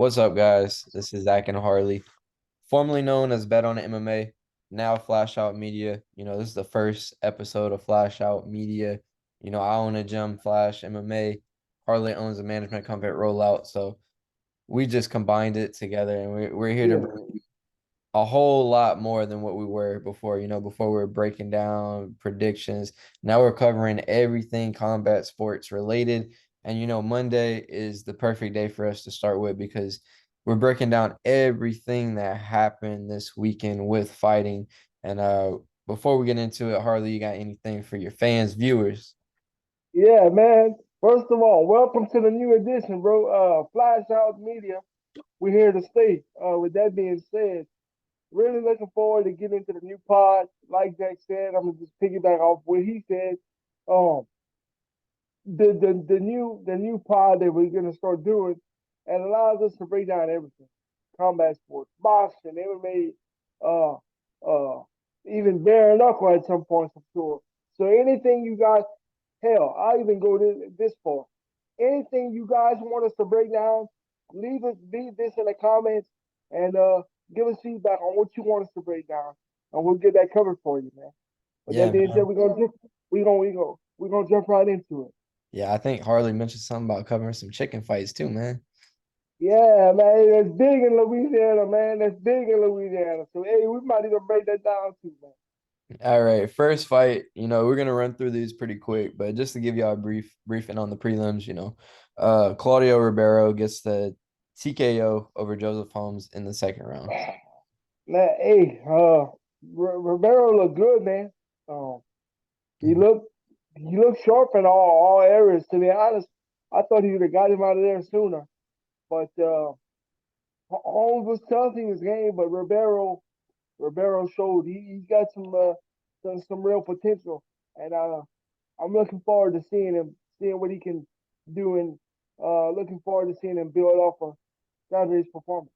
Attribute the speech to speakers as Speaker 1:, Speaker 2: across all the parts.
Speaker 1: What's up, guys? This is Zach and Harley, formerly known as Bet on MMA, now Flash Out Media. This is the first episode of Flash Out Media. I own a gym, Flash MMA. Harley owns a management company, Rollout. So we just combined it together, and we're here to
Speaker 2: Yeah,
Speaker 1: bring a whole lot more than what we were before. Before we were breaking down predictions. Now we're covering everything combat sports related. And Monday is the perfect day for us to start with because we're breaking down everything that happened this weekend with fighting. And before we get into it, Harley, you got anything for your fans, viewers?
Speaker 2: yeah, man. First of all, welcome to the new edition, bro. Flash House Media. We're here to stay. With that being said, really looking forward to getting into the new pod. Like Jack said, I'm gonna just piggyback off what he said. Um, the new pod that we're gonna start doing, and allows us to break down everything: combat sports, boxing, MMA, uh, uh, even bare knuckle at some points, I'm sure. So anything you guys, hell, I'll even go this far. Anything you guys want us to break down, leave this in the comments and give us feedback on what you want us to break down, and we'll get that covered for you, man. With
Speaker 1: Yeah,
Speaker 2: that being said,
Speaker 1: man.
Speaker 2: we're gonna jump right into it.
Speaker 1: Yeah, I think Harley mentioned something about covering some chicken fights too, man.
Speaker 2: Yeah, man, that's big in Louisiana, man. That's big in Louisiana. So hey, we might even break that down too, man.
Speaker 1: All right, first fight, we're gonna run through these pretty quick, but just to give y'all a briefing on the prelims, Claudio Ribeiro gets the TKO over Joseph Holmes in the second round.
Speaker 2: Man, hey, Romero looked good, man. Um, he
Speaker 1: Mhm.
Speaker 2: looked he looked sharp in all areas. To be honest, I thought he would have got him out of there sooner. But Holmes was tough in his game, but Ribeiro showed he's got some real potential, and I'm looking forward to seeing what he can do, and looking forward to seeing him build off of Saturday's performance.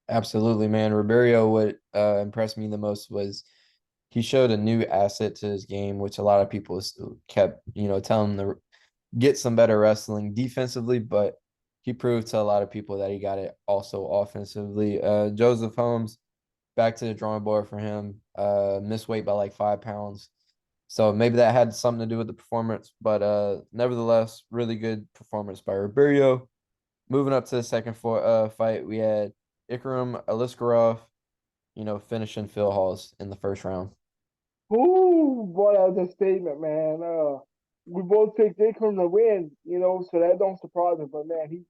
Speaker 1: Absolutely, man. Ribeiro, what impressed me the most was he showed a new asset to his game, which a lot of people still kept, telling him to get some better wrestling defensively, but he proved to a lot of people that he got it also offensively. Joseph Holmes, back to the drawing board for him. Missed weight by like 5 pounds. So maybe that had something to do with the performance, but nevertheless, really good performance by Ribeiro. Moving up to the second fight, we had Ikram Aliskerov, finishing Phil Halls in the first round.
Speaker 2: Ooh, boy, that was a statement, man. We both picked Ikram to win, so that don't surprise us. But man, he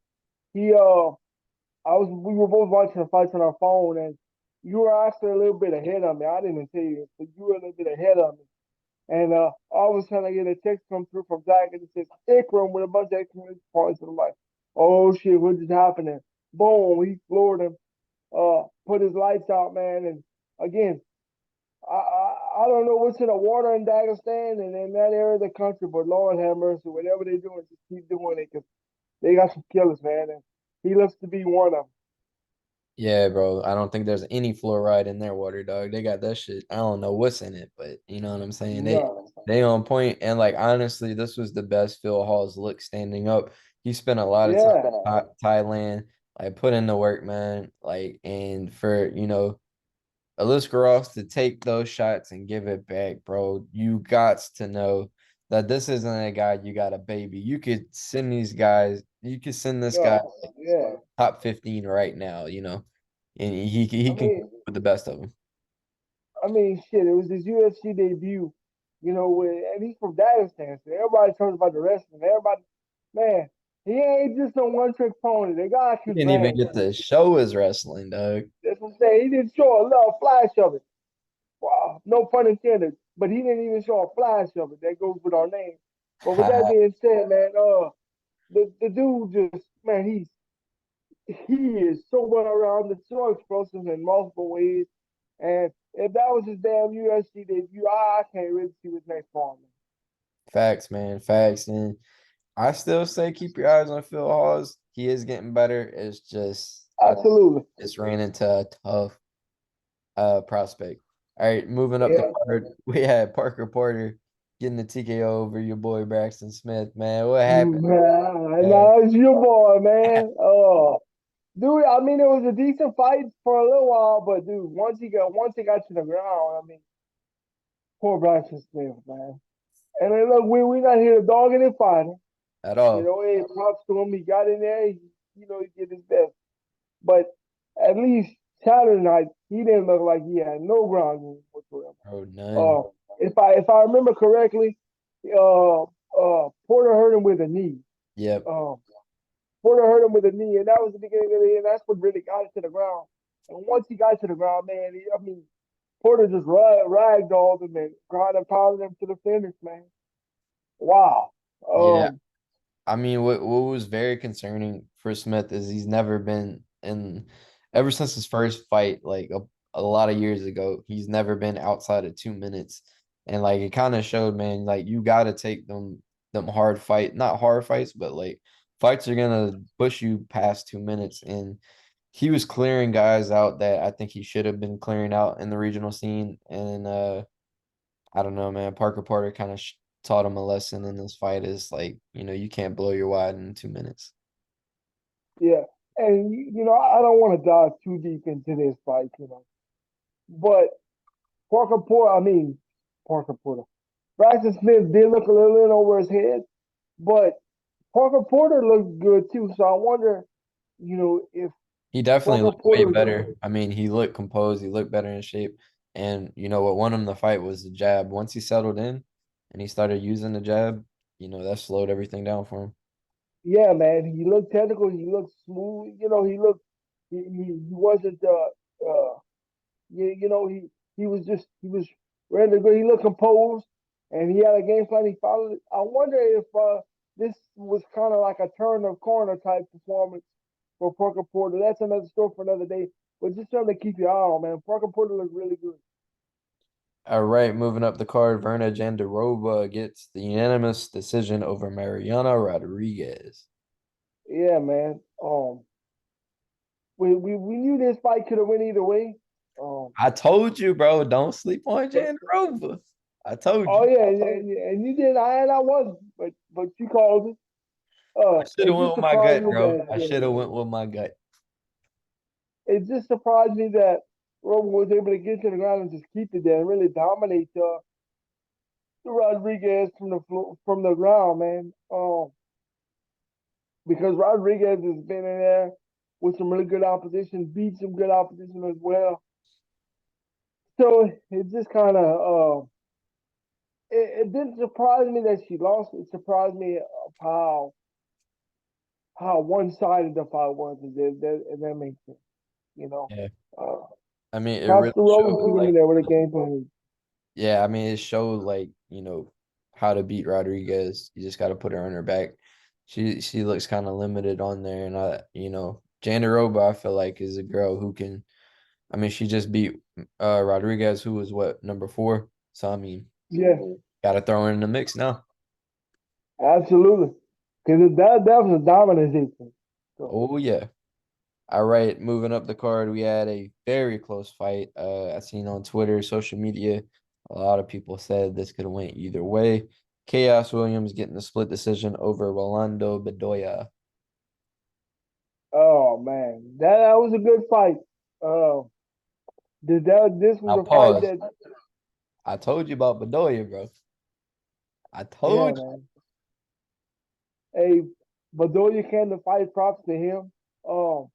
Speaker 2: we were both watching the fights on our phone, and you were actually a little bit ahead of me. I didn't even tell you, but you were a little bit ahead of me. And all of a sudden, I get a text come through from Zach, and it says Ikram with a bunch of exclamation points, and I'm like, oh shit, what is happening? Boom, he floored him, put his lights out, man. And again, I don't know what's in the water in Dagestan and in that area of the country, but Lord have mercy, whatever they're doing, just keep doing it because they got some killers, man. And he looks to be one of them.
Speaker 1: Yeah, bro. I don't think there's any fluoride in their water, dog. They got that shit. I don't know what's in it, but you know what I'm saying? They
Speaker 2: No.
Speaker 1: they on point. And like honestly, this was the best Phil Hall's look standing up. He spent a lot of time
Speaker 2: Yeah.
Speaker 1: in Thailand, like put in the work, man. Like and for Alyssa Ross to take those shots and give it back, bro. You got to know that this isn't a guy you got a baby. You could send these guys, you could send this guy
Speaker 2: No. Yeah.
Speaker 1: top 15 right now, and
Speaker 2: I
Speaker 1: he can
Speaker 2: mean,
Speaker 1: with the best of them.
Speaker 2: shit. It was his UFC debut, and he's from Dagestan, so everybody talks about the wrestling. Everybody, man, he ain't just a one trick pony. The guy
Speaker 1: He
Speaker 2: can
Speaker 1: didn't even
Speaker 2: bang.
Speaker 1: get to show his wrestling, dog.
Speaker 2: That's what I'm saying. He didn't show a little flash of it. Wow, no pun intended, but he didn't even show a flash of it. That goes with our name. But with that being said, man, the dude just man, he is so well rounded, so explosive in multiple ways. And if that was his damn UFC debut, I can't really see what's next for him.
Speaker 1: Facts, man, facts. And I still say keep your eyes on Phil Hawes. He is getting better. It's just I
Speaker 2: Absolutely.
Speaker 1: just ran into a tough prospect. All right, moving up the
Speaker 2: Yeah.
Speaker 1: card, we had Parker Porter getting the TKO over your boy Braxton Smith. Man, what happened?
Speaker 2: Nah,
Speaker 1: Uh,
Speaker 2: nah, it's your boy, man. Oh. Dude, I mean, it was a decent fight for a little while, but dude, once he got to the ground, I mean, poor Bryson Smith, man. And then look, we not here to dog in and fight him.
Speaker 1: at
Speaker 2: You
Speaker 1: all.
Speaker 2: know, hey, props to him. He got in there. He did his best. But at least Saturday night, he didn't look like he had no ground game whatsoever.
Speaker 1: Bro, none.
Speaker 2: Uh, if I remember correctly, Porter hurt him with a knee.
Speaker 1: Yep.
Speaker 2: Um, Porter hurt him with a knee, and that was the beginning of the end. That's what really got it to the ground. And once he got to the ground, man, I mean, Porter just ragdolled him and ground and pounded him to the finish, man. Wow.
Speaker 1: Yeah.
Speaker 2: Um,
Speaker 1: I mean, what was very concerning for Smith is he's never been in, ever since his first fight, like a lot of years ago, he's never been outside of 2 minutes. And like it kind of showed, man, like you gotta take them hard fight, not hard fights, but like fights are gonna push you past 2 minutes. And he was clearing guys out that I think he should have been clearing out in the regional scene. And I don't know, man. Parker Porter kind of taught him a lesson in this fight is like, you can't blow your wad in 2 minutes.
Speaker 2: yeah. And I don't want to dive too deep into this fight, but Parker Porter, I mean, Parker Porter. Bryson Smith did look a little in over his head, but Parker Porter looked good too. So I wonder, if
Speaker 1: He definitely
Speaker 2: Parker
Speaker 1: looked way
Speaker 2: Porter,
Speaker 1: better. I mean, he looked composed. He looked better in shape. And what won him the fight was the jab. Once he settled in and he started using the jab, that slowed everything down for him.
Speaker 2: yeah, man, he looked technical. He looked smooth. He wasn't, he was ready to go. He looked composed, and he had a game plan. He followed it. I wonder if this was kind of like a turn of corner type performance for Parker Porter. That's another story for another day. But just something to keep your eye on, man. Parker Porter looked really good.
Speaker 1: All right, moving up the card, Verna Jandiroba gets the unanimous decision over Mariana Rodriguez.
Speaker 2: Yeah, man. We knew this fight could have went either way. Um,
Speaker 1: I told you, bro, don't sleep on
Speaker 2: but
Speaker 1: Jandiroba. I told
Speaker 2: oh
Speaker 1: you.
Speaker 2: yeah, and you did. I wasn't, but you called it.
Speaker 1: I should have
Speaker 2: It
Speaker 1: went
Speaker 2: just
Speaker 1: with my
Speaker 2: surprised
Speaker 1: gut,
Speaker 2: me
Speaker 1: bro.
Speaker 2: that
Speaker 1: I should have went with my gut.
Speaker 2: it just surprised me that Roman was able to get to the ground and just keep it there and really dominate Rodriguez from the ground, man. Because Rodriguez has been in there with some really good opposition, beat some good opposition as well. So it just kind of it didn't surprise me that she lost. It surprised me of how one sided the fight was, and that makes sense. You know,
Speaker 1: Yeah.
Speaker 2: uh,
Speaker 1: I mean, it
Speaker 2: props
Speaker 1: really
Speaker 2: to Roman
Speaker 1: showed
Speaker 2: for getting
Speaker 1: like,
Speaker 2: there with a game plan.
Speaker 1: yeah, I mean, it showed like, how to beat Rodriguez. You just got to put her on her back. She looks kind of limited on there. And Jandiroba, I feel like is a girl who can, I mean, she just beat Rodriguez, who was what, number 4. So I mean,
Speaker 2: Yeah,
Speaker 1: got to throw her in the mix now.
Speaker 2: absolutely. Because that was a dominant defense. So
Speaker 1: Oh yeah. All right, moving up the card, we had a very close fight. I seen on Twitter, social media, a lot of people said this could have went either way. Chaos Williams getting the split decision over Rolando Bedoya.
Speaker 2: oh man, that was a good fight. Uh, this
Speaker 1: Now
Speaker 2: was a fight
Speaker 1: pause.
Speaker 2: that
Speaker 1: I told you about Bedoya, bro. I
Speaker 2: yeah
Speaker 1: told you.
Speaker 2: man. Hey, Bedoya came to fight. Props to him. Um,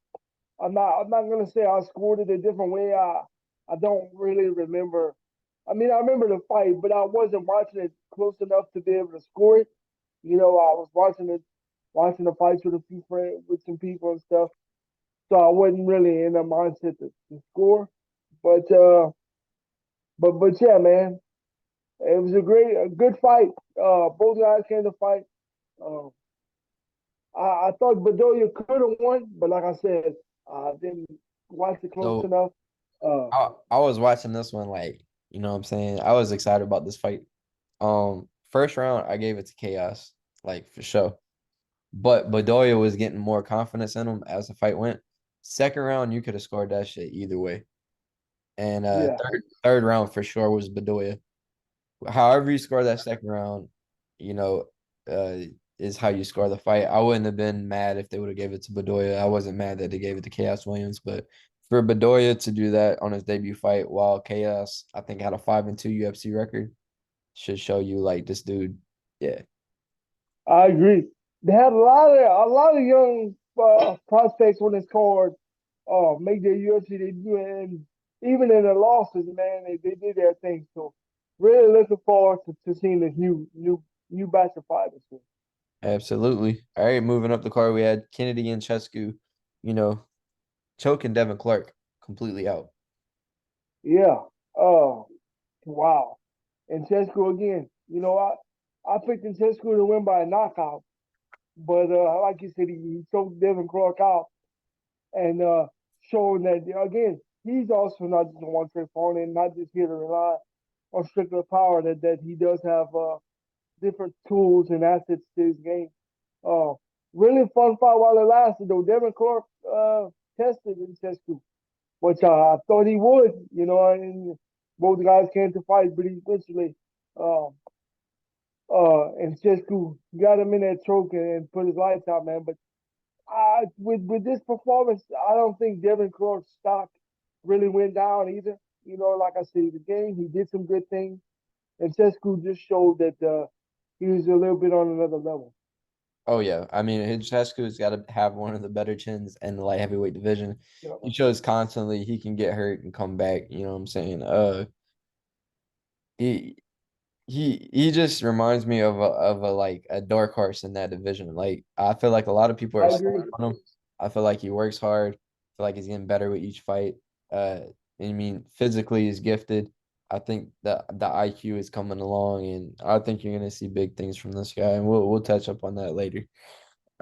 Speaker 2: I'm not gonna say I scored it a different way. I don't really remember. I mean, I remember the fight, but I wasn't watching it close enough to be able to score it. I was watching the fights with a few friends, with some people and stuff. So I wasn't really in the mindset to score. But but yeah, man, it was a good fight. Both guys came to fight. Uh, I thought Bedoya could have won, but like I said, I didn't watch it close
Speaker 1: So
Speaker 2: enough. Uh,
Speaker 1: I was watching this one like, what I'm saying? I was excited about this fight. First round, I gave it to Chaos, like for sure. But Bedoya was getting more confidence in him as the fight went. Second round, you could have scored that shit either way. And
Speaker 2: yeah,
Speaker 1: third round for sure was Bedoya. However you score that second round, you know, uh, is how you score the fight. I wouldn't have been mad if they would have gave it to Bedoya. I wasn't mad that they gave it to Chaos Williams, but for Bedoya to do that on his debut fight, while Chaos I think had a 5-2 UFC record, should show you like this dude. Yeah,
Speaker 2: I agree. They had a lot of young prospects on this card make their UFC debut, and even in the losses, man, they did their thing. So really looking forward to seeing this new batch of fighters.
Speaker 1: absolutely. All right, moving up the card, we had Kennedy and Chescu, you know, choking Devin Clark completely out.
Speaker 2: Yeah. Oh, wow. And Cesco again. I picked Cesco to win by a knockout, but like you said, he choked Devin Clark out and showing that again he's also not just a one trick pony and not just here to rely on strictly power. That he does have different tools and assets to his game. Uh, really fun fight while it lasted though. Devin Clark tested in Cesco, which I thought he would. And both guys came to fight pretty eventually. Um, and Cesco got him in that choke and put his lights out, man. But with this performance, I don't think Devin Clark's stock really went down either. Like I said, the game he did some good things, and Cesco just showed that he was a little bit on another level.
Speaker 1: Oh yeah, I mean Hidchescu's got to have one of the better chins in the light heavyweight division.
Speaker 2: You know,
Speaker 1: He shows constantly he can get hurt and come back. You know what I'm saying? He he just reminds me of a like a dark horse in that division. Like I feel like a lot of people are
Speaker 2: I
Speaker 1: sleeping
Speaker 2: agree.
Speaker 1: on him. I feel like he works hard. I feel like he's getting better with each fight. Uh, I mean, physically he's gifted. I think the IQ is coming along, and I think you're gonna see big things from this guy. And we'll touch up on that later.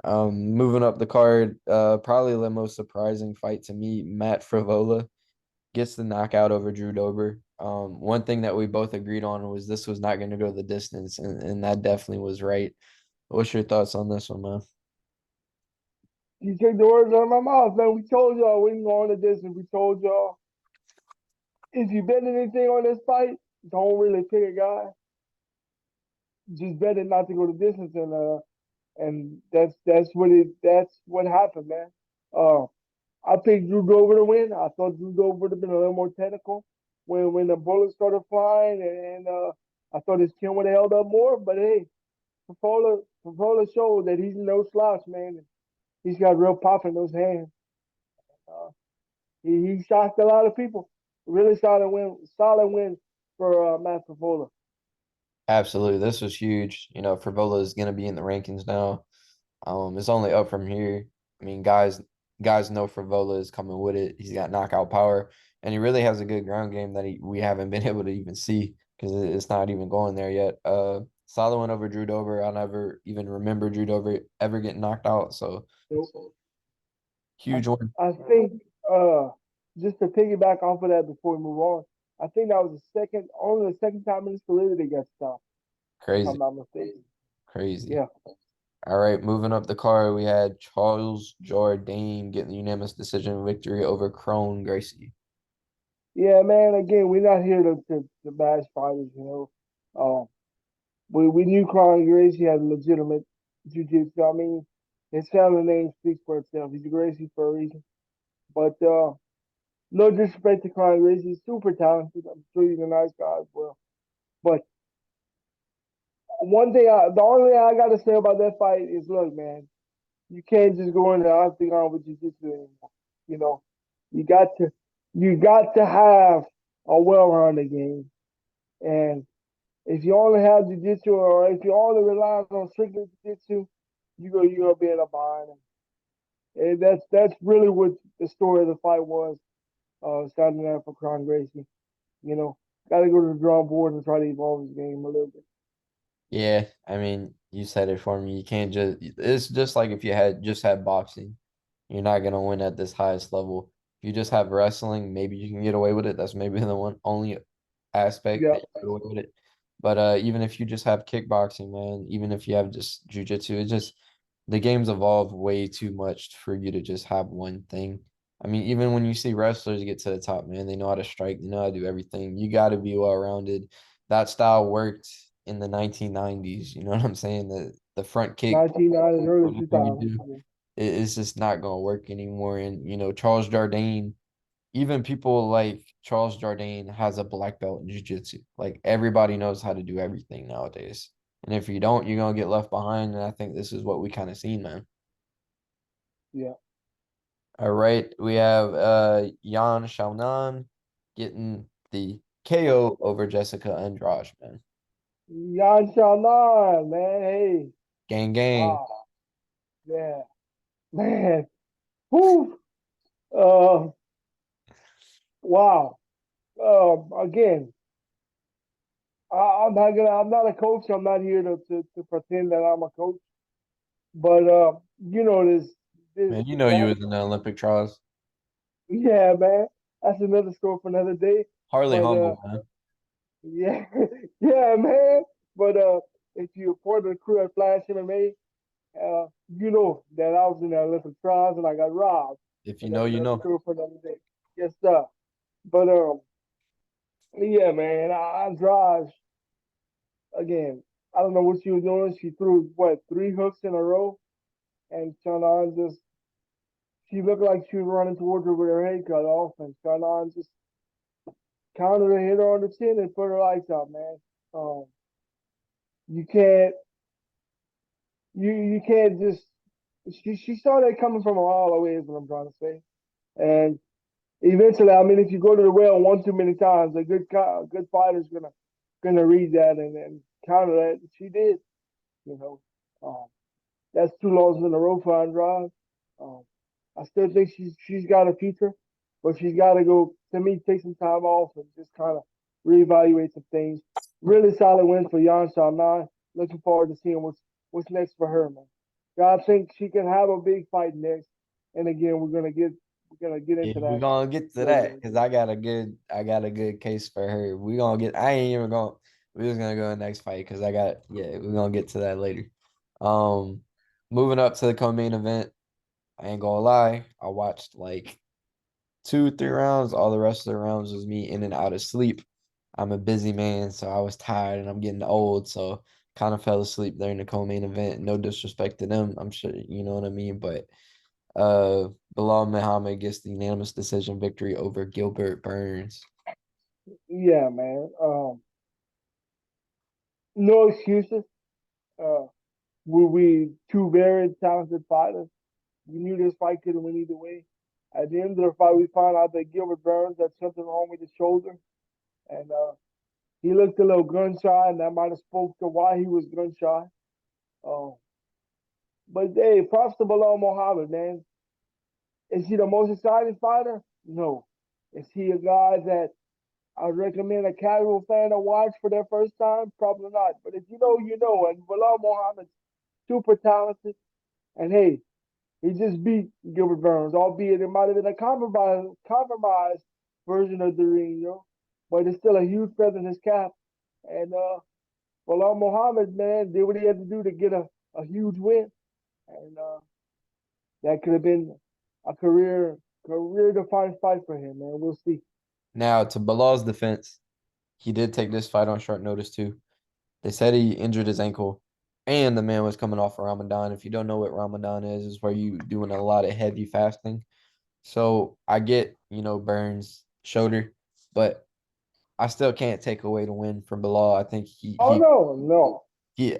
Speaker 1: Moving up the card, probably the most surprising fight to me, Matt Frivola gets the knockout over Drew Dober. One thing that we both agreed on was this was not going to go the distance, and that definitely was right. What's your thoughts on this one, man?
Speaker 2: You take the words out of my mouth, man. We told y'all we didn't go on the distance. We told y'all if you bet anything on this fight, don't really pick a guy. Just bet it not to go the distance, and that's what happened, man. Uh, I picked Drew Dober to win. I thought Drew Dober would have been a little more technical when the bullets started flying, and I thought his chin would have held up more. But hey, Favola showed that he's no slouch, man. He's got real pop in those hands. Uh, he shocked a lot of people. Really solid win for Matt Favola.
Speaker 1: Absolutely, this was huge. You know, Frivola is going to be in the rankings now. It's only up from here. I mean, guys know Frivola is coming with it. He's got knockout power, and he really has a good ground game that we haven't been able to even see because it's not even going there yet. Solid one over Drew Dober. I never even remember Drew Dober ever getting knocked out. So
Speaker 2: So I,
Speaker 1: huge one.
Speaker 2: I think just to piggyback off of that before we move on, I think that was only the second time in his career that he got stopped, if I'm
Speaker 1: Crazy,
Speaker 2: not mistaken.
Speaker 1: crazy.
Speaker 2: Yeah.
Speaker 1: All right, moving up the card, we had Charles Jourdain getting the unanimous decision victory over Crone Gracie.
Speaker 2: Yeah, man. Again, we're not here to bash fighters, we knew Conor Gracie had legitimate jiu-jitsu. I mean, his family name speaks for itself. He's a Gracie for a reason. But no disrespect to Conor Gracie. He's super talented. I'm sure he's a nice guy as well. But the only thing I got to say about that fight is, look, man, you can't just go in the octagon with jiu-jitsu anymore. You know, you got to, you got to have a well-rounded game. And if you only have jiu-jitsu or if you only rely on strictly jiu-jitsu, you're gonna be in a bind. And that's really what the story of the fight was. Starting out for Conor Gracie, got to go to the drawing board and try to evolve his game a little bit.
Speaker 1: Yeah, I mean, you said it for me. You can't just, it's just like if you had just had boxing, you're not gonna win at this highest level. If you just have wrestling, maybe you can get away with it. That's maybe the one only aspect
Speaker 2: Yeah,
Speaker 1: that you get away with it. But even if you just have kickboxing, man, even if you have just jujitsu, it just the game's evolved way too much for you to just have one thing. I mean, even when you see wrestlers get to the top, man, they know how to strike, they know how to do everything. You got to be well rounded. That style worked in the 1990s. You know what I'm saying? That the front kick,
Speaker 2: 1990s, early
Speaker 1: everything you
Speaker 2: 2000s.
Speaker 1: do, it's just not gonna work anymore. And Charles Jourdain, even people like Charles Jourdain has a black belt in jiu-jitsu. Like everybody knows how to do everything nowadays. And if you don't, you're gonna get left behind. And I think this is what we kind of seen, man.
Speaker 2: Yeah.
Speaker 1: All right, we have Yan Xiaonan getting the KO over Jessica Andrade, man.
Speaker 2: Yan Shalon, man. Hey.
Speaker 1: Gang gang.
Speaker 2: Ah, yeah. Man. Whew. Uh, wow. Again, I'm not a coach. I'm not here to pretend that I'm a coach. But this
Speaker 1: Man, you know you
Speaker 2: that
Speaker 1: was in the Olympic trials.
Speaker 2: yeah, man. That's another story for another day.
Speaker 1: Hardly
Speaker 2: But
Speaker 1: humble, man.
Speaker 2: yeah, yeah, man. But if you're part of the crew at Flash MMA, you know that I was in the Olympic trials and I got robbed.
Speaker 1: If you
Speaker 2: But
Speaker 1: know,
Speaker 2: that's
Speaker 1: you
Speaker 2: another
Speaker 1: know.
Speaker 2: story for another day. Yes, sir. But yeah, man. Andrade again. I don't know what she was doing. She threw what 3 hooks in a row, and Shannon just she looked like she was running towards her with her head cut off, and Shannon just countered and hit her on the chin and put her lights out, man. Um, you can't you can't just she saw that coming from a mile away is what I'm trying to say. And eventually, I mean, if you go to the well one too many times, a good fighter's gonna read that and counter that. She did, you know. Um, that's 2 losses in a row for Andrade. Um, I still think she's got a future, but she's got to go. To me, take some time off and just kind of reevaluate some things. Really solid win for Yan Xiaonan. Looking forward to seeing what's next for her, man. Yeah, I think she can have a big fight next. And again, we're gonna get
Speaker 1: Yeah,
Speaker 2: into
Speaker 1: we're
Speaker 2: that
Speaker 1: gonna get to
Speaker 2: later.
Speaker 1: that because I got a good case for her. We gonna get I ain't even gonna we're just gonna go to the next fight because we're gonna get to that later. Um moving up to the co-main event, I ain't gonna lie, I watched like 2, 3 rounds. All the rest of the rounds was me in and out of sleep. I'm a busy man, so I was tired and I'm getting old, so kind of fell asleep during the co-main event. No disrespect to them, I'm sure you know what I mean, but Bilal Muhammad gets the unanimous decision victory over Gilbert Burns.
Speaker 2: Yeah, man. No excuses. Uh, we two very talented fighters. We knew this fight could win either way. At the end of the fight, we found out that Gilbert Burns had something wrong with his shoulder, and he looked a little gun shy, and that might have spoke to why he was gun shy. Uh, but hey, props to Bilal Muhammad, man. Is he the most exciting fighter? No. Is he a guy that I recommend a casual fan to watch for their first time? Probably not. But if you know, you know. And Bilal Muhammad's super talented. And hey, he just beat Gilbert Burns, albeit it might have been a compromised version of the ring, But it's still a huge feather in his cap. And Bilal Muhammad, man, did what he had to do to get a huge win. And that could have been a career defining fight for him, man. We'll see.
Speaker 1: Now, to Bilal's defense, he did take this fight on short notice too. They said he injured his ankle, and the man was coming off of Ramadan. If you don't know what Ramadan is where you doing a lot of heavy fasting. So I get, Burns' shoulder, but I still can't take away the win from Bilal. I think he
Speaker 2: Oh
Speaker 1: he
Speaker 2: no, no.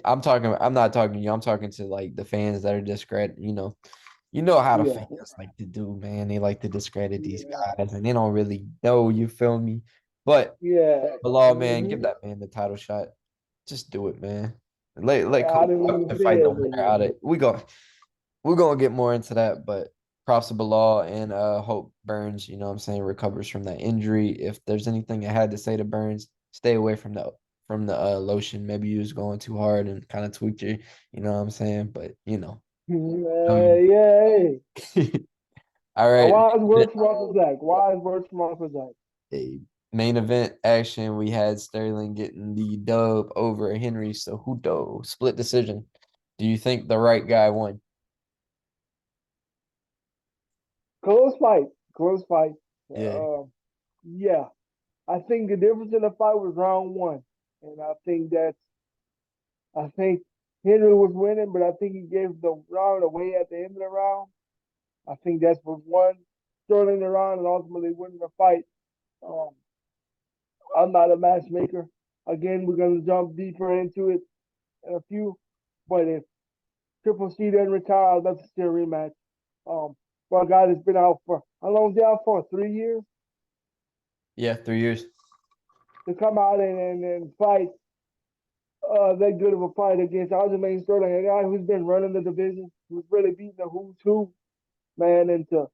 Speaker 1: I'm not talking to you. I'm talking to like the fans that are discredit, You know how the
Speaker 2: Yeah,
Speaker 1: fans like to do, man. They like to discredit these
Speaker 2: yeah,
Speaker 1: guys and they don't really know, you feel me? But
Speaker 2: yeah.
Speaker 1: Bilal, man, give
Speaker 2: Mm-hmm.
Speaker 1: that man the title shot. Just do it, man. Let
Speaker 2: I
Speaker 1: Kobe
Speaker 2: didn't
Speaker 1: Cup
Speaker 2: want to
Speaker 1: and
Speaker 2: say
Speaker 1: fight the
Speaker 2: it, but
Speaker 1: winner
Speaker 2: yeah.
Speaker 1: out of it. We're gonna get more into that, but props to Bilal and hope Burns, you know what I'm saying, recovers from that injury. If there's anything I had to say to Burns, stay away from the lotion. Maybe you was going too hard and kind of tweaked you know what I'm saying? But
Speaker 2: Yeah,
Speaker 1: um
Speaker 2: yeah. Hey.
Speaker 1: all
Speaker 2: A
Speaker 1: right.
Speaker 2: wise word from Uncle Zach. Wise words from Uncle Zach.
Speaker 1: A main event action. We had Sterling getting the dub over Henry Cejudo. Split decision. Do you think the right guy won?
Speaker 2: Close fight. Close fight.
Speaker 1: Yeah.
Speaker 2: Yeah. I think the difference in the fight was round one. And I think Henry was winning, but I think he gave the round away at the end of the round. I think that's what won Sterling the round and ultimately winning the fight. Um, I'm not a matchmaker. Again, we're gonna jump deeper into it in a few. But if Triple C doesn't retire, I'd love to see a rematch. For a guy that's been out for how long is he out for? 3 years
Speaker 1: Yeah, 3 years.
Speaker 2: to come out and fight that good of a fight against Aljamain Sterling, a guy who's been running the division, who's really beating the who's who, man, and to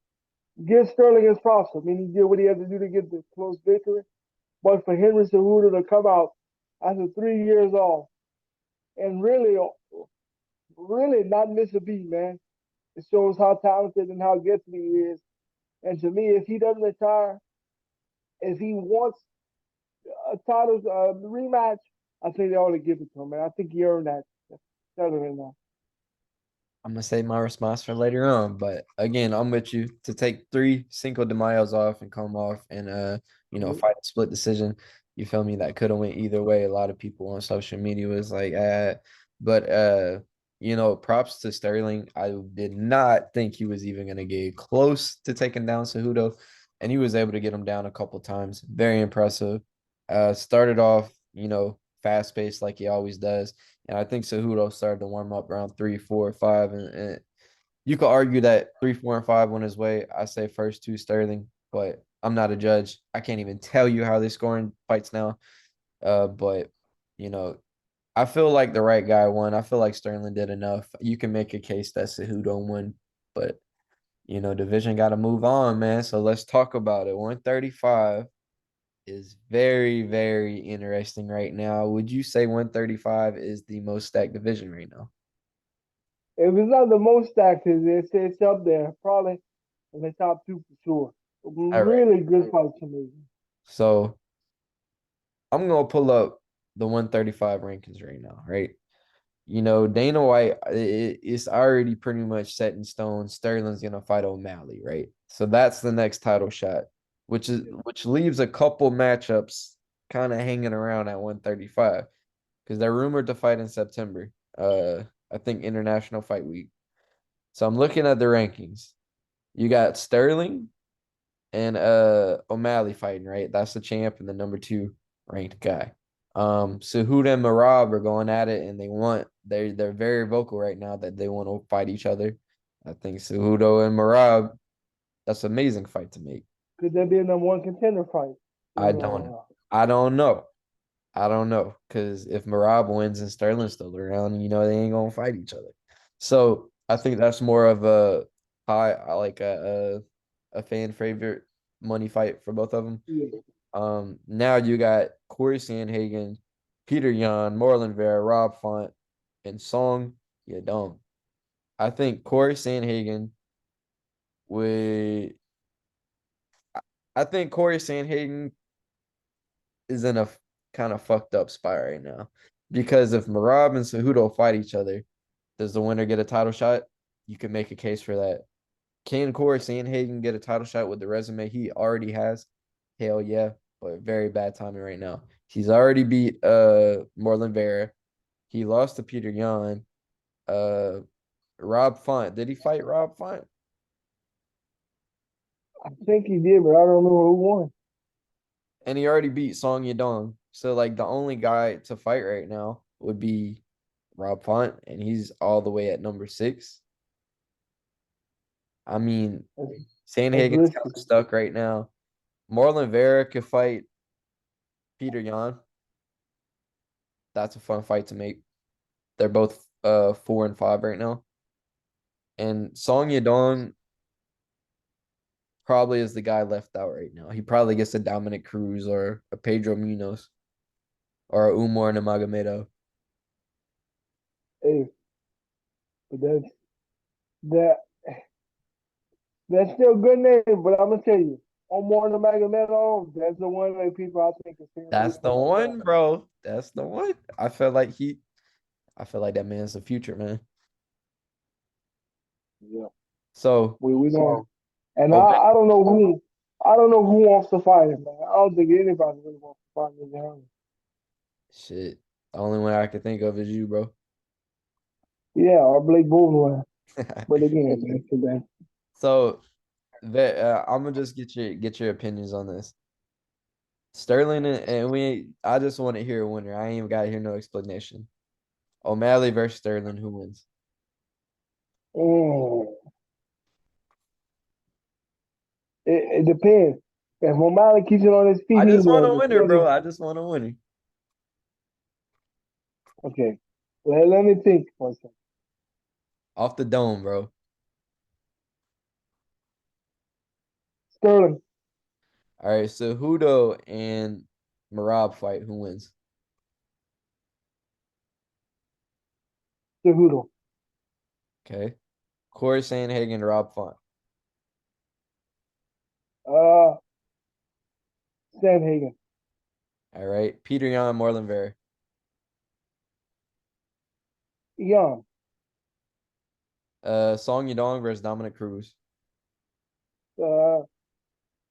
Speaker 2: give Sterling his props. I mean, he did what he had to do to get the close victory. But for Henry Cejudo to come out after 3 years off and really not miss a beat, man, it shows how talented and how gifted he is. And to me, if he doesn't retire, if he wants a title rematch, I think they ought to give it to him, man. I think he earned that. Better than that.
Speaker 1: I'm gonna save my response for later on, but again, I'm with you to take three Cinco de Mayo's off and come off and fight a split decision. You feel me? That could have went either way. A lot of people on social media was like, but props to Sterling. I did not think he was even gonna get close to taking down Cejudo, and he was able to get him down a couple times. Very impressive. Started off, fast paced like he always does. And I think Cejudo started to warm up around 3, 4, 5. And you could argue that 3, 4, and 5 went his way. I say first two Sterling, but I'm not a judge. I can't even tell you how they're scoring fights now. But you know, I feel like the right guy won. I feel like Sterling did enough. You can make a case that Cejudo won, but division got to move on, man. So let's talk about it. 135 is very, very interesting right now. Would you say 135 is the most stacked division right now?
Speaker 2: If it's not the most stacked, it's up there, probably in the top two for sure.
Speaker 1: All right.
Speaker 2: Really good fight to me.
Speaker 1: So I'm gonna pull up the 135 rankings right now, right? Dana White it's already pretty much set in stone. Sterling's gonna fight O'Malley, right? So that's the next title shot, which leaves a couple matchups kind of hanging around at 135 because they're rumored to fight in September. I think International Fight Week. So I'm looking at the rankings. You got Sterling and O'Malley fighting, right? That's the champ and the number two ranked guy. Cejudo and Marab are going at it, and they're very vocal right now that they want to fight each other. I think Cejudo and Marab, that's an amazing fight to make.
Speaker 2: Could that be a number one contender fight?
Speaker 1: I don't I don't know. I don't know. Because if Marab wins and Sterling's still around, they ain't gonna fight each other. So I think that's more of a high like a fan favorite money fight for both of them.
Speaker 2: Yeah.
Speaker 1: Now you got Corey Sandhagen, Peter Yan, Marlon Vera, Rob Font, and Song Yadong. I think Corey Sandhagen would. I think Corey Sandhagen is in a kind of fucked up spot right now because if Marab and Cejudo fight each other, does the winner get a title shot? You can make a case for that. Can Corey Sandhagen get a title shot with the resume he already has? Hell yeah, but very bad timing right now. He's already beat Marlon Vera. He lost to Peter Yan. Uh Rob Font. Did he fight Rob Font?
Speaker 2: I think he did, but I don't remember who won.
Speaker 1: And he already beat Song Yadong. So like the only guy to fight right now would be Rob Font, and he's all the way at number 6. I mean,
Speaker 2: That's
Speaker 1: Sandhagen's kind
Speaker 2: risky.
Speaker 1: of stuck right now. Marlon Vera could fight Peter Yan. That's a fun fight to make. They're both 4 and 5 right now. And Song Yadong probably is the guy left out right now. He probably gets a Dominic Cruz or a Pedro Munoz or a Umar Nurmagomedov.
Speaker 2: Hey, but that that's still a good name. But I'm gonna tell you, Omar Nurmagomedov, that's the one that people I think is being
Speaker 1: That's
Speaker 2: sleeping
Speaker 1: the
Speaker 2: right now.
Speaker 1: one, bro. That's the one. I feel like that man's the future, man.
Speaker 2: Yeah,
Speaker 1: So,
Speaker 2: we know. And
Speaker 1: oh,
Speaker 2: I don't know who wants to fight him, man. I don't think anybody really wants to fight him.
Speaker 1: shit. The only one I can think of is you, bro.
Speaker 2: Yeah, or Blake Bortles. But again, that's the best.
Speaker 1: So I'm gonna just get your opinions on this. Sterling and I just want to hear a winner. I ain't even got to hear no explanation. O'Malley versus Sterling, who wins?
Speaker 2: Mm. It depends. If O'Malley keeps it on his feet,
Speaker 1: I
Speaker 2: he
Speaker 1: just want
Speaker 2: wins.
Speaker 1: a
Speaker 2: If
Speaker 1: winner, bro.
Speaker 2: Sterling,
Speaker 1: I just want a winner.
Speaker 2: okay. Let me think for a second.
Speaker 1: Off the dome, bro.
Speaker 2: Sterling,
Speaker 1: All right, so Hudo and Marab fight, who wins?
Speaker 2: Cejudo,
Speaker 1: Okay. Corey Sandhagen, Rob Font.
Speaker 2: uh, Sandhagen,
Speaker 1: All right. Peter Yan, Marlon Vera.
Speaker 2: Young.
Speaker 1: Song Yadong versus Dominic Cruz.
Speaker 2: Uh,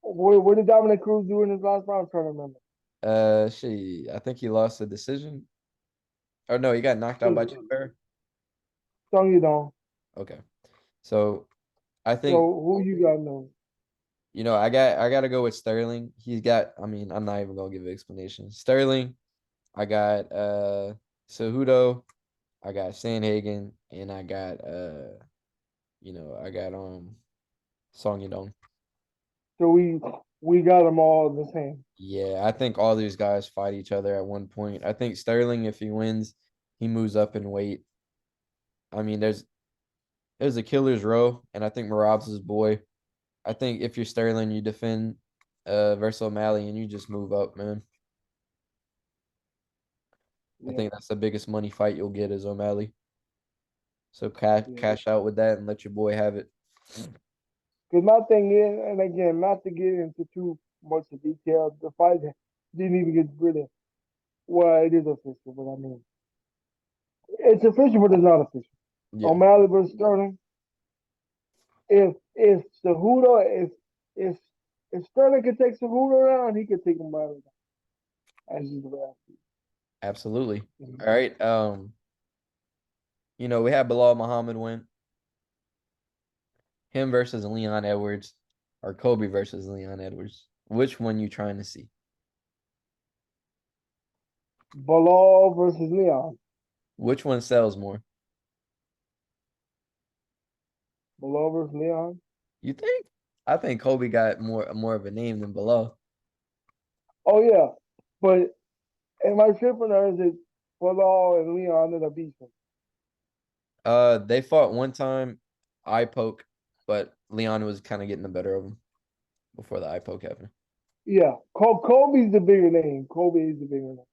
Speaker 2: what did Dominic Cruz do in his last round? I'm trying to remember.
Speaker 1: I think he lost the decision. Oh no, he got knocked out by Chisora.
Speaker 2: Song you don't.
Speaker 1: Okay. So I
Speaker 2: So
Speaker 1: think
Speaker 2: who you got know?
Speaker 1: I gotta go with Sterling. I mean, I'm not even gonna give an explanation. Sterling, I got Cejudo, I got Sandhagen, and I got I got Song Yadong.
Speaker 2: So we got them all the same.
Speaker 1: Yeah, I think all these guys fight each other at one point. I think Sterling, if he wins, he moves up in weight. I mean, there's a killer's row, and I think Marab's his boy. I think if you're Sterling, you defend versus O'Malley and you just move up, man. I
Speaker 2: Yeah,
Speaker 1: think that's the biggest money fight you'll get is O'Malley. So cash
Speaker 2: yeah.
Speaker 1: cash out with that and let your boy have it.
Speaker 2: Because my thing is, and again, not to get into too much of detail, the fight didn't even get really. Well, it is official, but I mean, it's official, but it's not official.
Speaker 1: Yeah,
Speaker 2: O'Malley versus Sterling. If Cejudo, if if Sterling could take Cejudo down, he could take O'Malley down. As just the way I
Speaker 1: absolutely.
Speaker 2: see
Speaker 1: All right. We had Bilal Muhammad win. Him versus Leon Edwards or Kobe versus Leon Edwards. Which one you trying to see?
Speaker 2: Bilal versus Leon.
Speaker 1: Which one sells more?
Speaker 2: Bilal versus Leon.
Speaker 1: You think? I think Kobe got more of a name than Bilal.
Speaker 2: Oh yeah, but am I tripping or is it Bilal and Leon that are beefing?
Speaker 1: They fought one time, eye poke, but Leon was kind of getting the better of him before the eye poke happened.
Speaker 2: Yeah, Kobe's the bigger name. Kobe is the bigger name.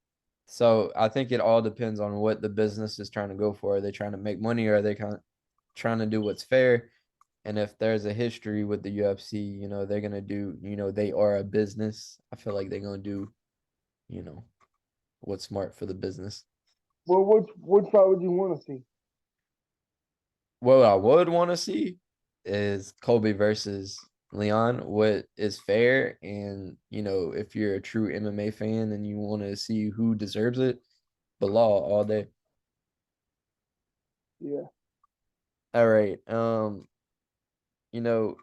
Speaker 1: So I think it all depends on what the business is trying to go for. Are they trying to make money or are they kind of trying to do what's fair? And if there's a history with the UFC, they're gonna do, they are a business. I feel like they're gonna do, you know, what's smart for the business.
Speaker 2: Well, which fight would you want to see?
Speaker 1: What I would want to see is Kobe versus Leon. What is fair, and if you're a true MMA fan and you want to see who deserves it, Bilal all day.
Speaker 2: Yeah,
Speaker 1: All right. You know,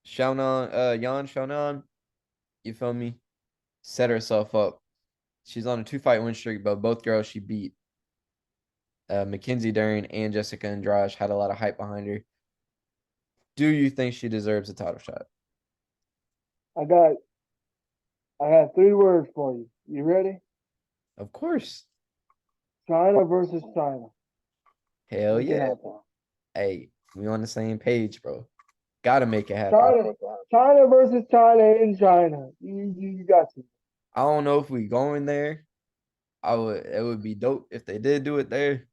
Speaker 1: Yan Xiaonan, you feel me? Set herself up. She's on a 2-fight win streak, but both girls she beat, Mackenzie Dern and Jessica Andrade, had a lot of hype behind her. Do you think she deserves a title shot?
Speaker 2: I got I got three words for you. You ready?
Speaker 1: Of course.
Speaker 2: China versus China.
Speaker 1: Hell
Speaker 2: Make it
Speaker 1: yeah.
Speaker 2: happen.
Speaker 1: Hey, we on the same page, bro. Gotta make it happen.
Speaker 2: China versus China in China. You got to.
Speaker 1: I don't know if we going there. It would be dope if they did do it there.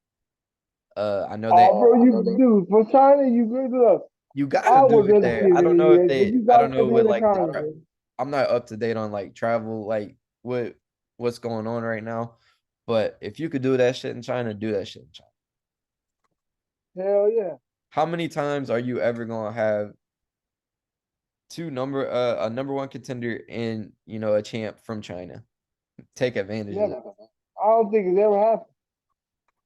Speaker 1: I know they
Speaker 2: Oh, bro, you dude for China, you good luck.
Speaker 1: you gotta
Speaker 2: I
Speaker 1: do
Speaker 2: would
Speaker 1: it
Speaker 2: rather
Speaker 1: there.
Speaker 2: see it
Speaker 1: I don't know if
Speaker 2: anyway, but
Speaker 1: they
Speaker 2: you
Speaker 1: I
Speaker 2: got
Speaker 1: don't
Speaker 2: to
Speaker 1: know
Speaker 2: be
Speaker 1: what
Speaker 2: in
Speaker 1: like
Speaker 2: China, bro.
Speaker 1: I'm not up to date on like travel, like what's going on right now. But if you could do that shit in China, do that shit in China.
Speaker 2: Hell yeah.
Speaker 1: How many times are you ever gonna have a number one contender and a champ from China? Take advantage of that.
Speaker 2: Never. I don't think it's ever happened.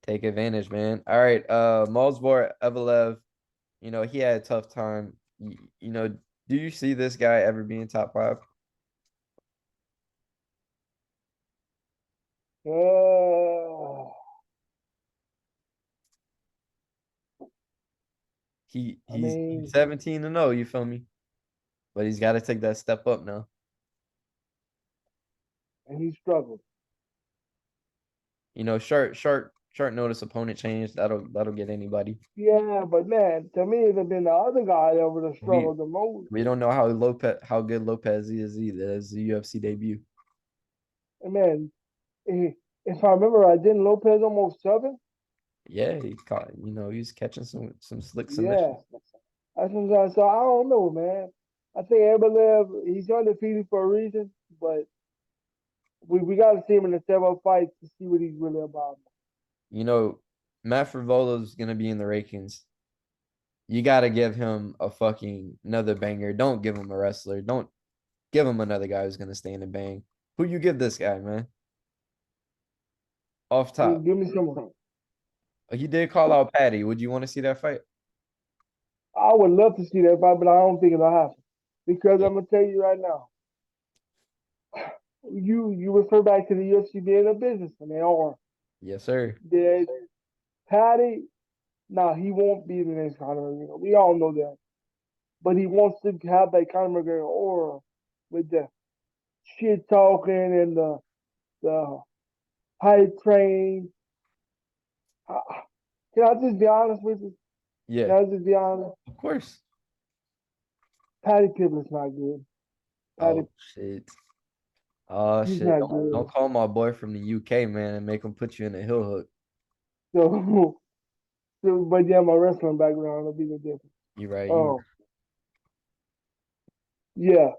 Speaker 1: Take advantage, man. All right. Molzvor Evelev, he had a tough time. Do you see this guy ever being top five?
Speaker 2: Uh, I
Speaker 1: He's
Speaker 2: mean,
Speaker 1: 17-0, you feel me? But he's got to take that step up now.
Speaker 2: and he struggled.
Speaker 1: Short notice opponent change. That'll get anybody.
Speaker 2: Yeah, but man, to me, it'd have been the other guy that would have
Speaker 1: We
Speaker 2: struggled the most.
Speaker 1: we don't know how good Lopez is either as the UFC debut.
Speaker 2: And man, if I remember right, didn't Lopez almost seven?
Speaker 1: Yeah, he's catching some slick
Speaker 2: Yeah,
Speaker 1: submissions.
Speaker 2: that's what I'm saying. So I don't know, man. I think Eberlev, he's undefeated for a reason, but we got to see him in the several fights to see what he's really about.
Speaker 1: You know, Matt Frivolo's gonna be in the rankings. You gotta give him a fucking another banger. Don't give him a wrestler. Don't give him another guy who's gonna stand and bang. Who you give this guy, man? Off top.
Speaker 2: Give me someone.
Speaker 1: He did call out Patty. Would you want to see that fight?
Speaker 2: I would love to see that fight, but I don't think it'll happen because
Speaker 1: Yeah.
Speaker 2: I'm gonna tell you right now. You refer back to the UFC being a business, and they are.
Speaker 1: Yes, sir.
Speaker 2: Did Patty? Nah, he won't be the next Conor McGregor. We all know that, but he wants to have that Conor McGregor aura with the shit talking and the hype train. Uh, Can I just be honest with you? Can
Speaker 1: Yeah,
Speaker 2: I just be honest?
Speaker 1: of course.
Speaker 2: Patty Pibble's not good. Patty,
Speaker 1: Oh shit. Oh
Speaker 2: he's
Speaker 1: shit.
Speaker 2: not
Speaker 1: Don't
Speaker 2: good.
Speaker 1: call my boy from the UK, man, and make him put you in a heel hook.
Speaker 2: So, but yeah, my wrestling background will be the difference.
Speaker 1: You right. You
Speaker 2: Oh, yeah.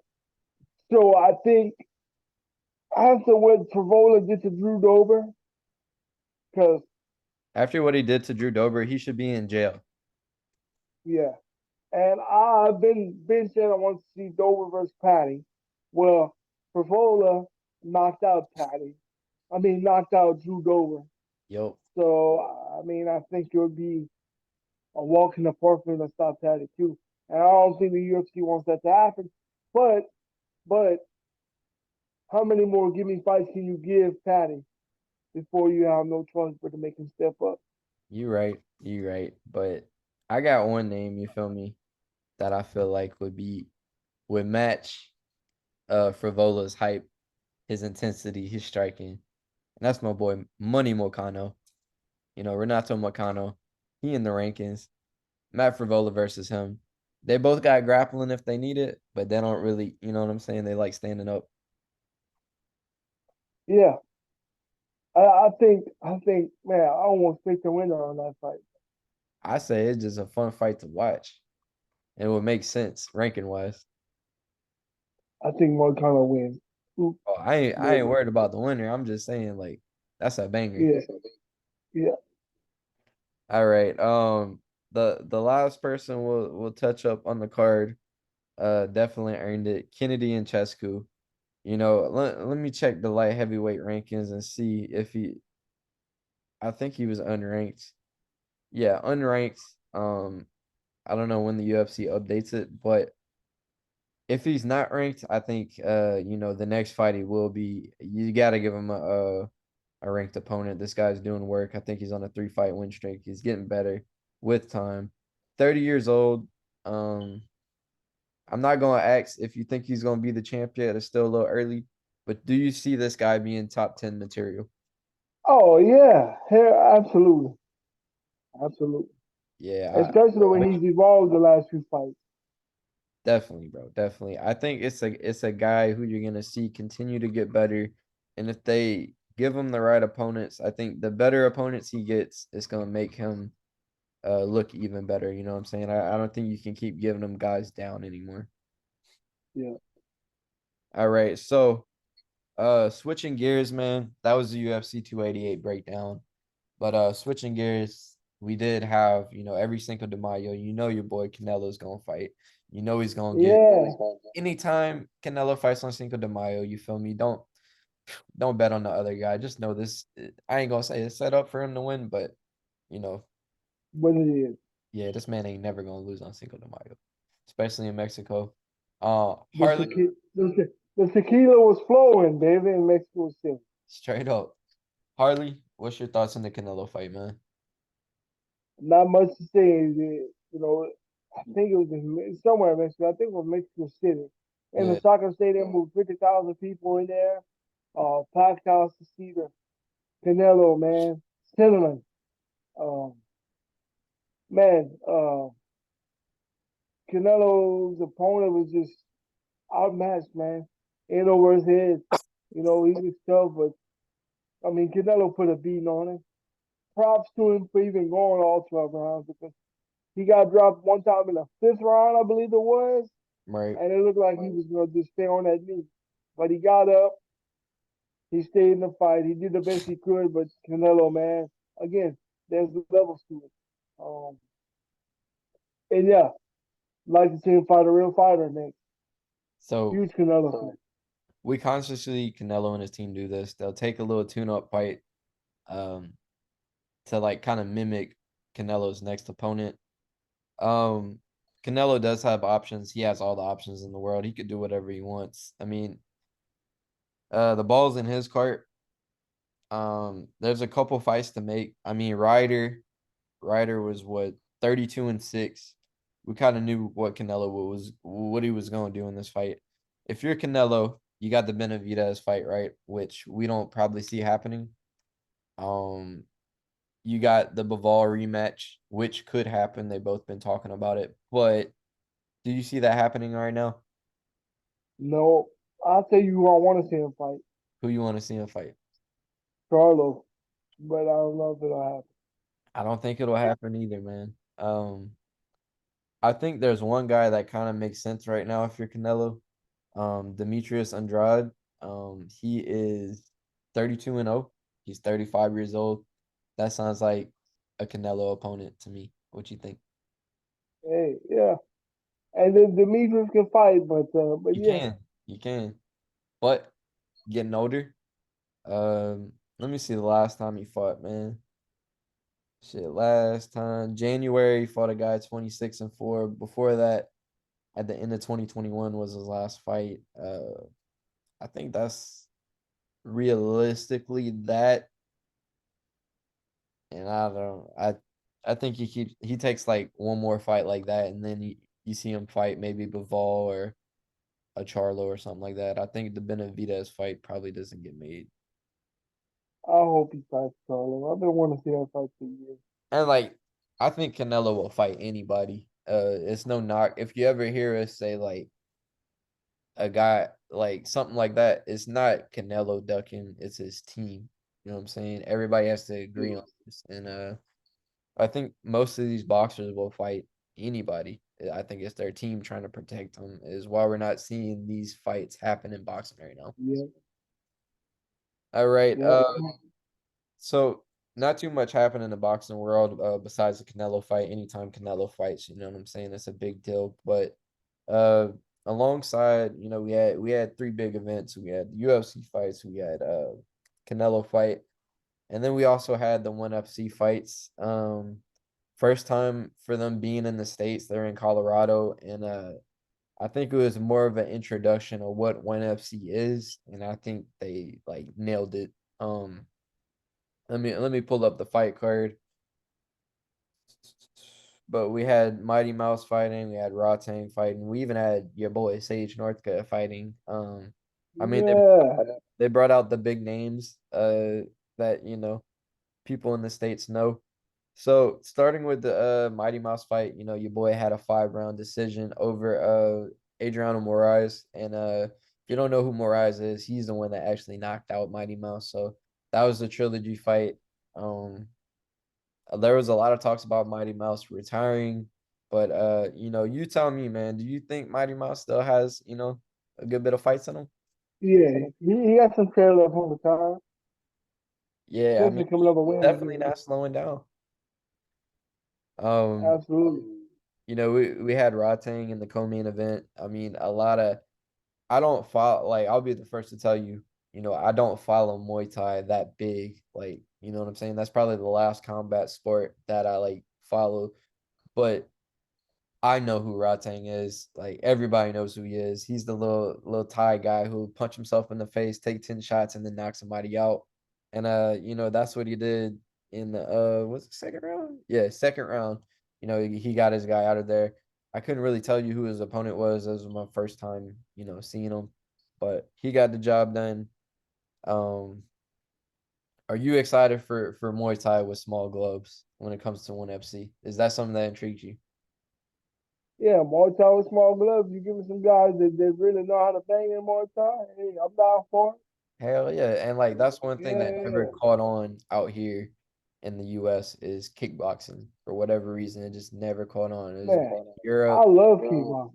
Speaker 2: So I think after what Favola did to Drew Dober, because
Speaker 1: after what he did to Drew Dober, he should be in jail.
Speaker 2: yeah, and I've been saying I want to see Dober versus Patty. Well, Favola knocked out Patty. I mean, knocked out Drew Dober.
Speaker 1: Yo,
Speaker 2: So I mean, I think it would be a walk in the park for him to stop Patty too. And I don't think the UFC wants that to happen. But but how many more give me fights can you give Patty before you have no choice but to make him step up?
Speaker 1: you right. You right. But I got one name, you feel me, that I feel like would match Frivola's hype, his intensity, his striking. And that's my boy Money Mocano. Renato Mocano. He in the rankings. Matt Frivola versus him. They both got grappling if they need it, but they don't really, you know what I'm saying? They like standing up.
Speaker 2: Yeah, I think man, I almost picked the winner on that fight.
Speaker 1: I say it's just a fun fight to watch. And it would make sense ranking wise.
Speaker 2: I think Moicano wins.
Speaker 1: Oh, I ain't
Speaker 2: But
Speaker 1: worried about the winner. I'm just saying like that's a banger.
Speaker 2: yeah, yeah,
Speaker 1: All right. The last person we'll touch up on the card definitely earned it. Kennedy and Chesku. Let me check the light heavyweight rankings and see if I think he was unranked. Yeah, unranked. I don't know when the UFC updates it, but if he's not ranked, I think the next fight he will be. You got to give him a ranked opponent. This guy's doing work. I think he's on a 3-fight win streak. He's getting better with time. 30 years old. Um, I'm not gonna ask if you think he's gonna be the champion. It's still a little early, but do you see this guy being top 10 material?
Speaker 2: oh yeah, yeah, absolutely, absolutely.
Speaker 1: Yeah,
Speaker 2: Especially
Speaker 1: I
Speaker 2: when he's evolved the last few fights.
Speaker 1: definitely, bro. Definitely. I think it's a guy who you're gonna see continue to get better. And if they give him the right opponents, I think the better opponents he gets is gonna make him look even better. You know what I'm saying? I don't think you can keep giving them guys down anymore.
Speaker 2: Yeah,
Speaker 1: All right. So switching gears, man. That was the UFC 288 breakdown. But switching gears, we did have, every Cinco de Mayo, your boy Canelo's gonna fight. He's gonna get
Speaker 2: yeah,
Speaker 1: anytime Canelo fights on Cinco de Mayo, you feel me? Don't bet on the other guy. Just know this. I ain't gonna say it's set up for him to win, but you know,
Speaker 2: what it is.
Speaker 1: yeah, this man ain't never gonna lose on Cinco de Mayo, especially in Mexico.
Speaker 2: The
Speaker 1: Harley,
Speaker 2: tequila, the tequila was flowing, baby, in Mexico City.
Speaker 1: straight up. Harley, what's your thoughts on the Canelo fight, man?
Speaker 2: Not much to say. I think it was somewhere in Mexico. I think it was Mexico City. In the
Speaker 1: Yeah,
Speaker 2: soccer stadium with 50,000 people in there, packed house to see the Canelo, man. Cinnamon. Um, man, Canelo's opponent was just outmatched, man. Ain't over his head. He was tough, but I mean, Canelo put a beating on him. Props to him for even going all 12 rounds because he got dropped one time in the fifth round, I believe it was,
Speaker 1: right.
Speaker 2: and it looked like he was going to just stay on that knee. But he got up, he stayed in the fight, he did the best he could. But Canelo, man, again, there's levels to it. And yeah, like to see him fight a real fighter next.
Speaker 1: So
Speaker 2: Huge Canelo fan.
Speaker 1: we consciously Canelo and his team do this. They'll take a little tune-up fight, um, to like kind of mimic Canelo's next opponent. Um, Canelo does have options. He has all the options in the world. He could do whatever he wants. I mean, the ball's in his court. There's a couple fights to make. I mean, Ryder was what 32-6. We kind of knew what he was going to do in this fight. If you're Canelo, you got the Benavidez fight, right? Which we don't probably see happening. Um, you got the Bivol rematch, which could happen. They've both been talking about it, but do you see that happening right now?
Speaker 2: No, I'll tell you who I want to see him fight.
Speaker 1: Who you want to see him fight?
Speaker 2: Carlo. But I don't know if it'll happen.
Speaker 1: I don't think it'll happen either, man. I think there's one guy that kind of makes sense right now if you're Canelo. Demetrius Andrade. He is 32-0. He's 35 years old. That sounds like a Canelo opponent to me. What you think?
Speaker 2: Hey, yeah. And then Demetrius can fight, but
Speaker 1: You
Speaker 2: yeah.
Speaker 1: can. You can. But getting older. Let me see the last time he fought, man. Shit, last time January he fought a guy 26-4. Before that, at the end of 2021 was his last fight. I think that's realistically that, and I think he takes like one more fight like that, and then you see him fight maybe Bivol or a Charlo or something like that. I think the Benavidez fight probably doesn't get made.
Speaker 2: I hope he fights Carlo. I've been wanting to see him fight for years.
Speaker 1: And like I think Canelo will fight anybody. It's no knock. If you ever hear us say like a guy like something like that, it's not Canelo ducking, it's his team. You know what I'm saying? Everybody has to agree on this. And I think most of these boxers will fight anybody. I think it's their team trying to protect them, is why we're not seeing these fights happen in boxing right now.
Speaker 2: Yeah,
Speaker 1: All right.
Speaker 2: yeah,
Speaker 1: So not too much happened in the boxing world besides the Canelo fight. Anytime Canelo fights, you know what I'm saying? It's a big deal. But uh alongside, we had three big events. We had UFC fights, we had Canelo fight, and then we also had the ONE FC fights. First time for them being in the States, they're in Colorado, and I think it was more of an introduction of what ONE FC is, and I think they like nailed it. Um let me pull up the fight card. But we had Mighty Mouse fighting, we had Rotang fighting, we even had your boy Sage Northcutt fighting. I mean
Speaker 2: yeah,
Speaker 1: they brought out the big names that people in the States know. So starting with the Mighty Mouse fight, your boy had a 5-round decision over Adriano Moraes. And if you don't know who Moraes is, he's the one that actually knocked out Mighty Mouse. So that was the trilogy fight. Um there was a lot of talks about Mighty Mouse retiring, but you tell me, man, do you think Mighty Mouse still has, a good bit of fights in him?
Speaker 2: yeah. He got some trail left on the car,
Speaker 1: Yeah, I mean,
Speaker 2: especially coming up a win
Speaker 1: definitely
Speaker 2: again.
Speaker 1: not slowing down. Um,
Speaker 2: Absolutely.
Speaker 1: we had Rotang in the co-main event. I mean, I don't follow, like I'll be the first to tell you. I don't follow Muay Thai that big. Like, you know what I'm saying? That's probably the last combat sport that I like follow. But I know who Ratang is. Like everybody knows who he is. He's the little Thai guy who punch himself in the face, take 10 shots, and then knock somebody out. And that's what he did in the what's the second round? Yeah, second round. He got his guy out of there. I couldn't really tell you who his opponent was. This was my first time, seeing him. But he got the job done. Um, are you excited for Muay Thai with small gloves when it comes to ONE FC? Is that something that intrigues you?
Speaker 2: Yeah, Muay Thai with small gloves. You give me some guys that really know how to bang in Muay Thai. Hey, I'm down for
Speaker 1: Hell yeah. And like that's one
Speaker 2: it.
Speaker 1: thing that never
Speaker 2: Yeah,
Speaker 1: caught on out here in the US is kickboxing. For whatever reason, it just never caught on. It was
Speaker 2: man, I
Speaker 1: Europe.
Speaker 2: love kickboxing.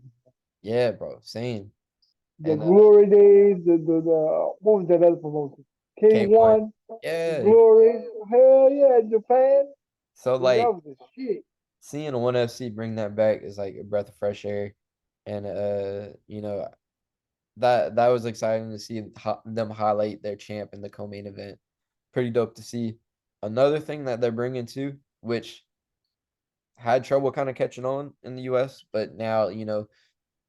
Speaker 1: Yeah, bro. Same.
Speaker 2: The
Speaker 1: And
Speaker 2: Glory days, the what was that other promotion?
Speaker 1: K1.
Speaker 2: K1,
Speaker 1: Yeah.
Speaker 2: Glory. Hell yeah, Japan.
Speaker 1: So
Speaker 2: Dude, that
Speaker 1: like
Speaker 2: was the shit.
Speaker 1: seeing ONE FC bring that back is like a breath of fresh air. And that was exciting to see them highlight their champ in the co-main event. Pretty dope to see. Another thing that they're bringing too, which had trouble kind of catching on in the US, but now,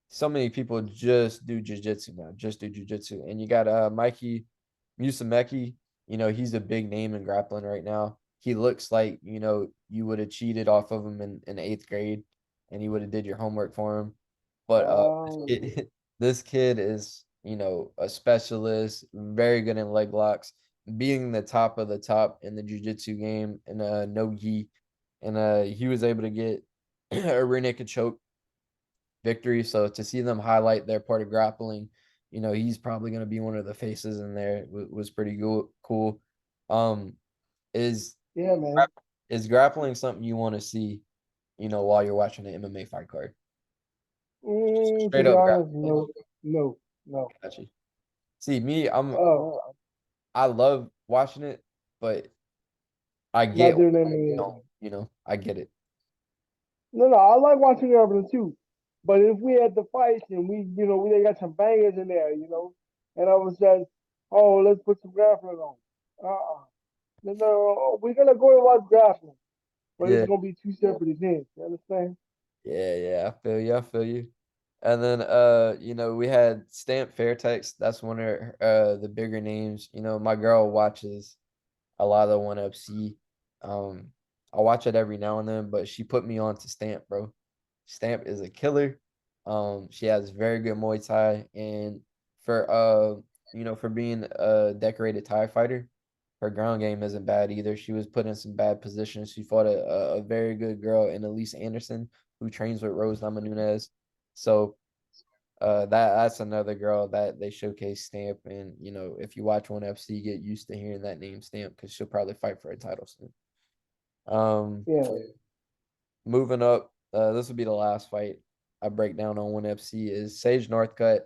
Speaker 1: so many people just do jujitsu now, just do jujitsu. And you got Mikey Musumeci, he's a big name in grappling right now. He looks like, you would have cheated off of him in eighth grade and you would have did your homework for him. But this
Speaker 2: Um,
Speaker 1: kid, this kid is, a specialist, very good in leg locks, being the top of the top in the jiu-jitsu game and no gi. And he was able to get a rear naked choke victory. So to see them highlight their part of grappling, he's probably going to be one of the faces in there. Was pretty cool. Um, is
Speaker 2: yeah, man.
Speaker 1: is grappling something you want to see? While you're watching an MMA fight card,
Speaker 2: To
Speaker 1: straight
Speaker 2: be
Speaker 1: up
Speaker 2: honest,
Speaker 1: grappling.
Speaker 2: no, no, no.
Speaker 1: Got you. See me,
Speaker 2: Oh,
Speaker 1: I love watching it, but I
Speaker 2: not
Speaker 1: get why
Speaker 2: doing
Speaker 1: you don't.
Speaker 2: MMA.
Speaker 1: I get it.
Speaker 2: No, no, I like watching grappling too. But if we had the fights and we got some bangers in there, and I was saying, oh, let's put some grappling on. Uh-uh. No, no, we're gonna go and watch grappling, but it's
Speaker 1: Yeah,
Speaker 2: gonna be two separate events. You understand?
Speaker 1: yeah. I feel you. I feel you. And then we had Stamp Fairtex. That's one of the bigger names. My girl watches a lot of the ONE FC. Um, I watch it every now and then, but she put me on to Stamp, bro. Stamp is a killer. She has very good Muay Thai, and for being a decorated Thai fighter, her ground game isn't bad either. She was put in some bad positions. She fought a very good girl in Elise Anderson, who trains with Rose Namajunas. So that's another girl that they showcase Stamp, and if you watch ONE FC, get used to hearing that name Stamp because she'll probably fight for a title soon. Um,
Speaker 2: Yeah,
Speaker 1: moving up, this will be the last fight I break down on ONE FC is Sage Northcutt.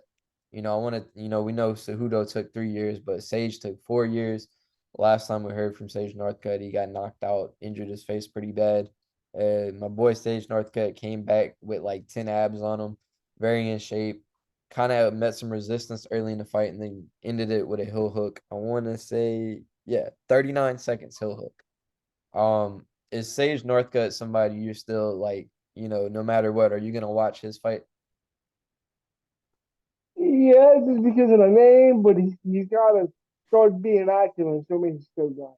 Speaker 1: I want to, we know Cejudo took 3 years, but Sage took 4 years. Last time we heard from Sage Northcutt, he got knocked out, injured his face pretty bad. My boy Sage Northcutt came back with like 10 abs on him, very in shape. Kind of met some resistance early in the fight and then ended it with a heel hook. I want to say, yeah, 39 seconds heel hook. Is Sage Northcutt somebody you're still like, no matter what, are you gonna watch his fight?
Speaker 2: yeah, just because of the name, but he's gotta start being active and show me he's still got.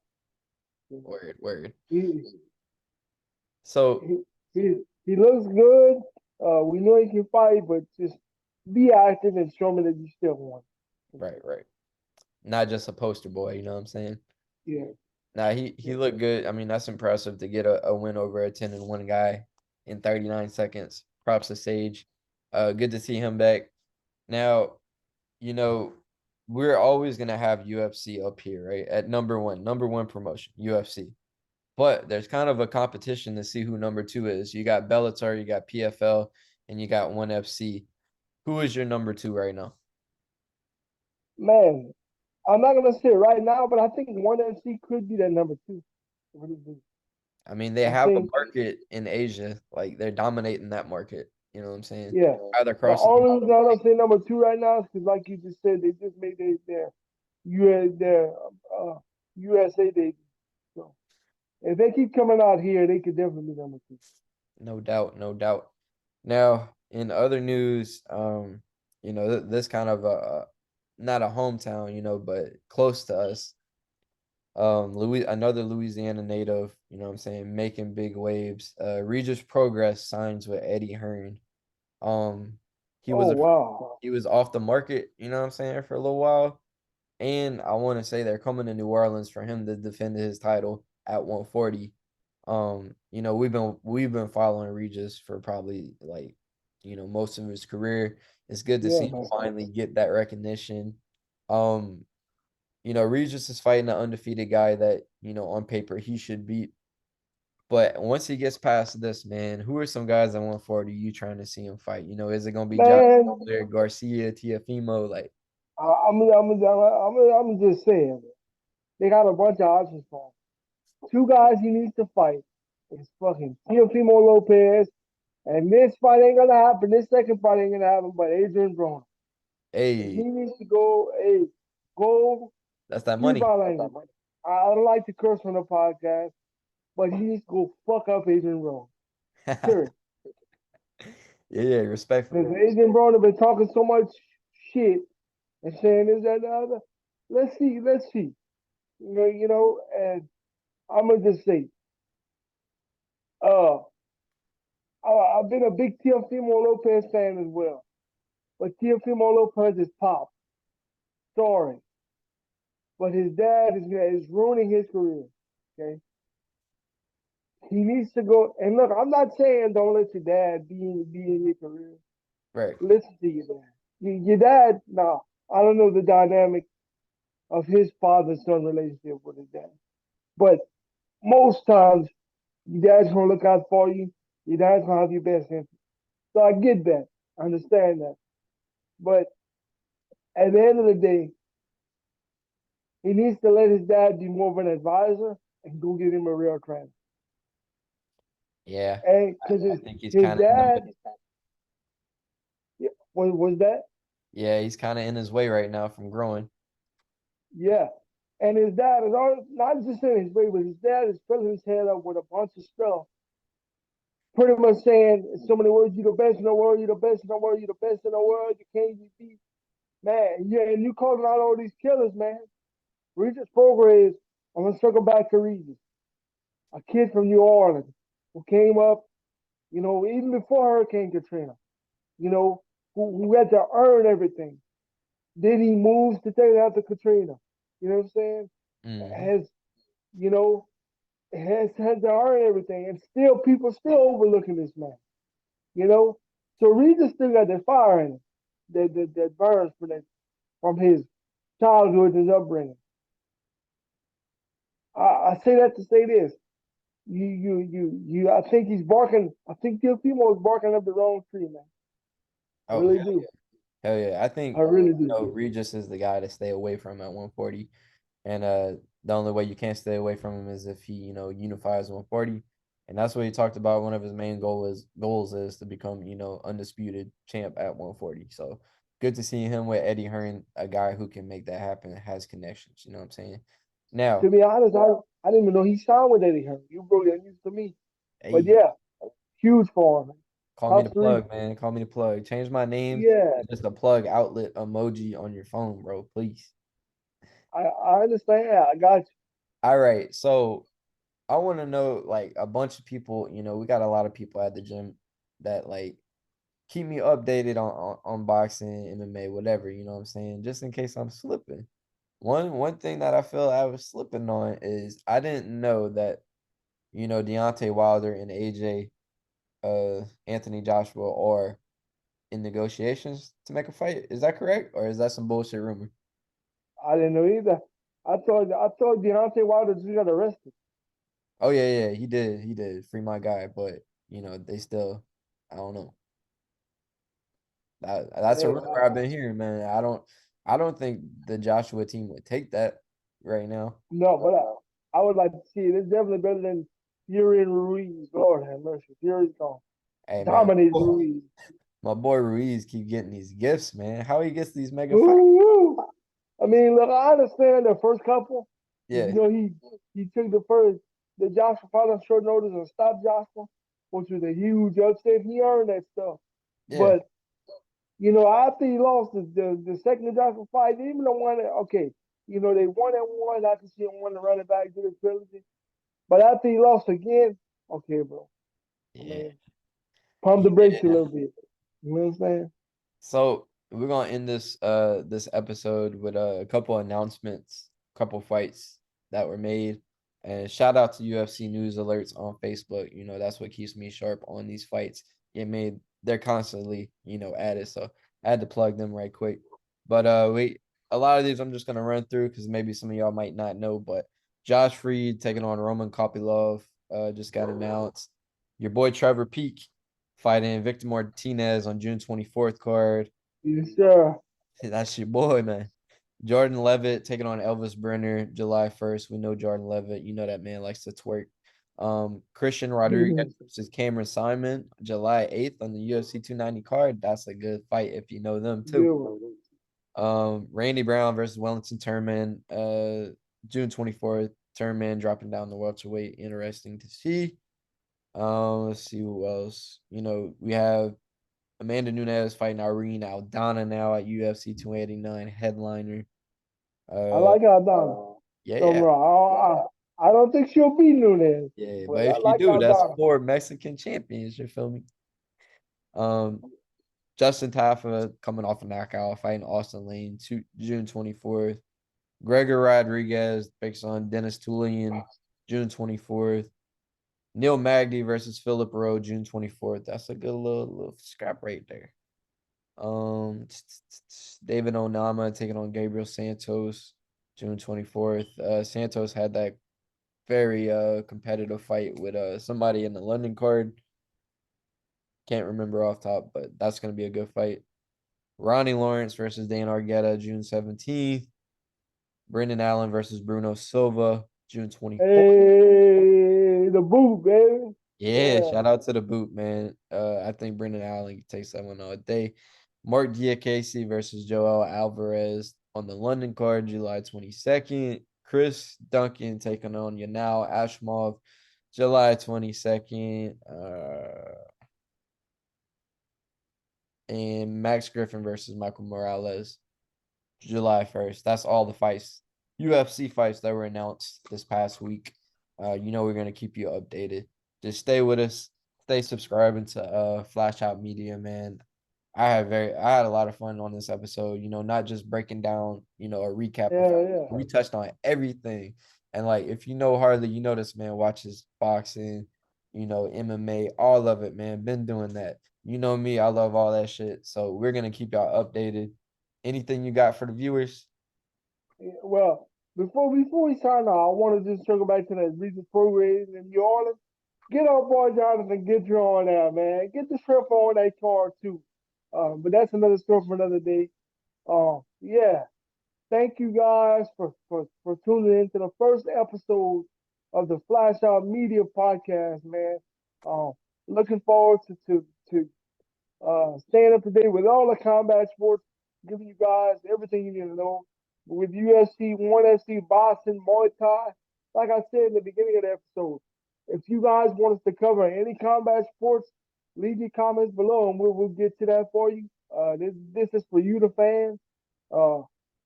Speaker 2: It.
Speaker 1: Word, word.
Speaker 2: He,
Speaker 1: So,
Speaker 2: he looks good. We know he can fight, but just be active and show me that you still want.
Speaker 1: right, right. Not just a poster boy, you know what I'm saying?
Speaker 2: Yeah,
Speaker 1: Nah, he
Speaker 2: yeah,
Speaker 1: looked good. I mean, that's impressive to get a win over a 10-1 guy in 39 seconds. Props to Sage. Good to see him back. Now, you know, we're always gonna have UFC up here, right? At number one promotion, UFC. But there's kind of a competition to see who number two is. You got Bellator, you got PFL, and you got ONE FC. Who is your number two right now?
Speaker 2: man. I'm not gonna say it right now, but I think ONE FC could be that number two. I really do.
Speaker 1: I mean, they
Speaker 2: I
Speaker 1: have a
Speaker 2: think,
Speaker 1: market in Asia. Like they're dominating that market. You know what I'm saying?
Speaker 2: yeah.
Speaker 1: Either
Speaker 2: The
Speaker 1: crossing.
Speaker 2: only reason I don't say number two right now is because, like you just said, they just made their their uh, USA debut. So if they keep coming out here, they could definitely be number two.
Speaker 1: No doubt, no doubt. Now, in other news, this kind of not a hometown, but close to us. Another Louisiana native, what I'm saying, making big waves. Regis Progress signs with Eddie Hearn. Um, he
Speaker 2: Oh
Speaker 1: was a
Speaker 2: wow.
Speaker 1: he was off the market, what I'm saying, for a little while. And I want to say they're coming to New Orleans for him to defend his title at 140. We've been following Regis for probably like, most of his career. It's good to
Speaker 2: Yeah,
Speaker 1: see him
Speaker 2: man.
Speaker 1: finally get that recognition. Um, Regis is fighting an undefeated guy that, on paper he should beat. But once he gets past this, man, who are some guys at 140 you trying to see him fight? Is it gonna be Josh
Speaker 2: Man,
Speaker 1: Garcia, Tiafimo? Like,
Speaker 2: I'm just saying, they got a bunch of options for him. Two guys he needs to fight is fucking Teofimo Lopez, and this fight ain't gonna happen. This second fight ain't gonna happen, but Adrian Broner. And he
Speaker 1: hey,
Speaker 2: needs to go, hey, go,
Speaker 1: that's that
Speaker 2: excuse
Speaker 1: money.
Speaker 2: my language. I don't like to curse on the podcast, but he needs to go fuck up Adrian Broner.
Speaker 1: Yeah,
Speaker 2: Period.
Speaker 1: yeah,
Speaker 2: Because
Speaker 1: respectfully.
Speaker 2: Adrian Broner been talking so much shit and saying this, that, and the other. Let's see. And I'm gonna just say, uh, I've been a big Teofimo Lopez fan as well, but Teofimo Lopez is pop. Sorry, but his dad is ruining his career. Okay, he needs to go. And look, I'm not saying don't let your dad be in your career.
Speaker 1: Right.
Speaker 2: Listen to your dad. Your dad, nah, I don't know the dynamic of his father son relationship with his dad, but most times your dad's gonna look out for you. Your dad's gonna have your best interest. So I get that. I understand that. But at the end of the day, he needs to let his dad be more of an advisor and go get him a real trainer.
Speaker 1: Yeah.
Speaker 2: And because
Speaker 1: I think he's
Speaker 2: his
Speaker 1: kind of in the way.
Speaker 2: dad, yeah, was that?
Speaker 1: Yeah, he's kind of in his way right now from growing.
Speaker 2: Yeah. And his dad is all, not just in his way, but his dad is filling his head up with a bunch of stuff, pretty much saying in so many words, you're the best in the world, you're the best in the world, you're the best in the world, you can't be beat. Man, yeah, and you calling out all these killers, man. Regis Prograis, I'm gonna circle back to Regis, a kid from New Orleans who came up, even before Hurricane Katrina, who had to earn everything. Then he moves to take after Katrina. You know what I'm saying?
Speaker 1: Hmm.
Speaker 2: Has, you know, has had to earn everything. And still people still overlooking this man. You know? So Regis still got that fire in him that burns from his childhood and his upbringing. I say that to say this. I think he's barking. I think Teofimo is barking up the wrong tree, man. I
Speaker 1: Oh,
Speaker 2: really do.
Speaker 1: hell yeah. I think,
Speaker 2: I really do.
Speaker 1: Regis is the guy to stay away from at 140. And the only way you can't stay away from him is if he, unifies 140. And that's what he talked about. One of his main goals is to become, undisputed champ at 140. So good to see him with Eddie Hearn, a guy who can make that happen, has connections. You know what I'm saying?
Speaker 2: To
Speaker 1: Now,
Speaker 2: be honest, I didn't even know he signed with Eddie Hearn. You broke that news to me. But
Speaker 1: hey,
Speaker 2: yeah, huge for him. Man.
Speaker 1: call me the
Speaker 2: Top three.
Speaker 1: plug, man. Call me the plug. Change my name
Speaker 2: Yeah,
Speaker 1: to just a plug outlet emoji on your phone, bro. Please.
Speaker 2: I understand. I got you.
Speaker 1: All right. So I want to know like a bunch of people, we got a lot of people at the gym that like keep me updated on boxing, MMA, whatever, you know what I'm saying? Just in case I'm slipping. One thing that I feel I was slipping on is I didn't know that, Deontay Wilder and AJ Anthony Joshua are in negotiations to make a fight. Is that correct? Or is that some bullshit rumor?
Speaker 2: I didn't know either. I thought Deontay Wilder just got arrested.
Speaker 1: Oh yeah, yeah, he did. Free my guy, but they still I don't know. That's a
Speaker 2: Hey,
Speaker 1: rumor I've been hearing, man. I don't think the Joshua team would take that right now.
Speaker 2: no, but I would like to see it. It's definitely better than Fury and Ruiz. Lord have mercy. Fury's gone.
Speaker 1: Hey man,
Speaker 2: Dominated Ruiz.
Speaker 1: my boy Ruiz keep getting these gifts, man. How he gets these mega fights?
Speaker 2: Ooh, I mean, look, I understand the first couple. You
Speaker 1: Yeah,
Speaker 2: know, he took the Joshua fight on short notice and stopped Joshua, which was a huge upset. He earned that stuff.
Speaker 1: yeah,
Speaker 2: But after he lost the second Joshua fight, even the one that okay, they won and one. I can see him want to run it back to the trilogy. But after he lost again, okay, bro. I
Speaker 1: yeah,
Speaker 2: mean, pump the brakes a
Speaker 1: yeah.
Speaker 2: little bit. You know what I'm saying?
Speaker 1: So we're gonna end this episode with a couple announcements, couple fights that were made, and shout out to UFC news alerts on Facebook. That's what keeps me sharp on these fights get made. They're constantly added, so I had to plug them right quick. But wait, a lot of these I'm just gonna run through because maybe some of y'all might not know. But Josh Freed taking on Roman Kopylov just got announced. Your boy Trevor Peak fighting Victor Martinez on June 24th card.
Speaker 2: Yes, sir.
Speaker 1: That's your boy, man. Jordan Levitt taking on Elvis Brenner July 1st. We know Jordan Levitt. You know that man likes to twerk. Christian Rodriguez versus Cameron Simon July 8th on the UFC 290 card. That's a good fight if you know them too.
Speaker 2: Good.
Speaker 1: Randy Brown versus Wellington Turman, June 24th. Turman dropping down the welterweight. Interesting to see. Let's see who else. We have Amanda Nunes fighting Irene Aldana now at UFC 289 headliner.
Speaker 2: I
Speaker 1: Uh,
Speaker 2: like Aldana.
Speaker 1: yeah,
Speaker 2: Don't
Speaker 1: yeah,
Speaker 2: wrong. I don't think she'll beat Nunes,
Speaker 1: yeah.
Speaker 2: but
Speaker 1: But
Speaker 2: I
Speaker 1: if you
Speaker 2: like
Speaker 1: do, that's
Speaker 2: Aldana.
Speaker 1: 4 Mexican champions. You feel me? Um, Justin Tafa coming off a knockout, fighting Austin Lane, June 24th. Gregor Rodriguez takes on Dennis Tulian, June 24th. Neil Magny versus Philip Rowe, June 24th. That's a good little scrap right there. David Onama taking on Gabriel Santos, June 24th. Santos had that very competitive fight with somebody in the London card. Can't remember off top, but that's gonna be a good fight. Ronnie Lawrence versus Dan Argueta, June 17th. Brendan Allen versus Bruno Silva, June 24th.
Speaker 2: Hey, the boot, baby.
Speaker 1: Yeah,
Speaker 2: Yeah.
Speaker 1: shout out to the boot, man. I think Brendan Allen takes that one all day. Mark Diakese versus Joel Alvarez on the London card, July 22nd. Chris Duncan taking on Yanal Ashmov, July 22nd. And Max Griffin versus Michael Morales, July 1st. That's all the fights, UFC fights that were announced this past week. We're gonna keep you updated. Just stay with us. Stay subscribing to Flash Out Media, man. I had a lot of fun on this episode, not just breaking down, a recap of
Speaker 2: Yeah, yeah.
Speaker 1: we touched on everything. And like if you know Harley, this man watches boxing, MMA, all of it, man. Been doing that. You know me, I love all that shit. So we're gonna keep y'all updated. Anything you got for the viewers?
Speaker 2: Well, before we sign off, I want to just circle back to that recent program in New Orleans. Get our boy Jonathan, get you on there, man. Get the shrimp on that card too. But that's another story for another day. Yeah. Thank you guys for tuning in to the first episode of the Flash Out Media podcast, man. Um, Looking forward to staying up to date with all the combat sports, giving you guys everything you need to know. With UFC, ONE FC, boxing, Muay Thai, like I said in the beginning of the episode, if you guys want us to cover any combat sports, leave your comments below and we'll get to that for you. This is for you, the fans. Uh,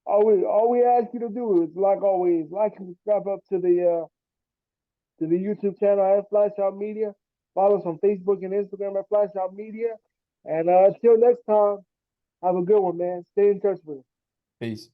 Speaker 2: all we ask you to do is, like always, like and subscribe up to the YouTube channel at Flash Out Media. Follow us on Facebook and Instagram at Flash Out Media. And until next time, have a good one, man. Stay in touch with us.
Speaker 1: Peace.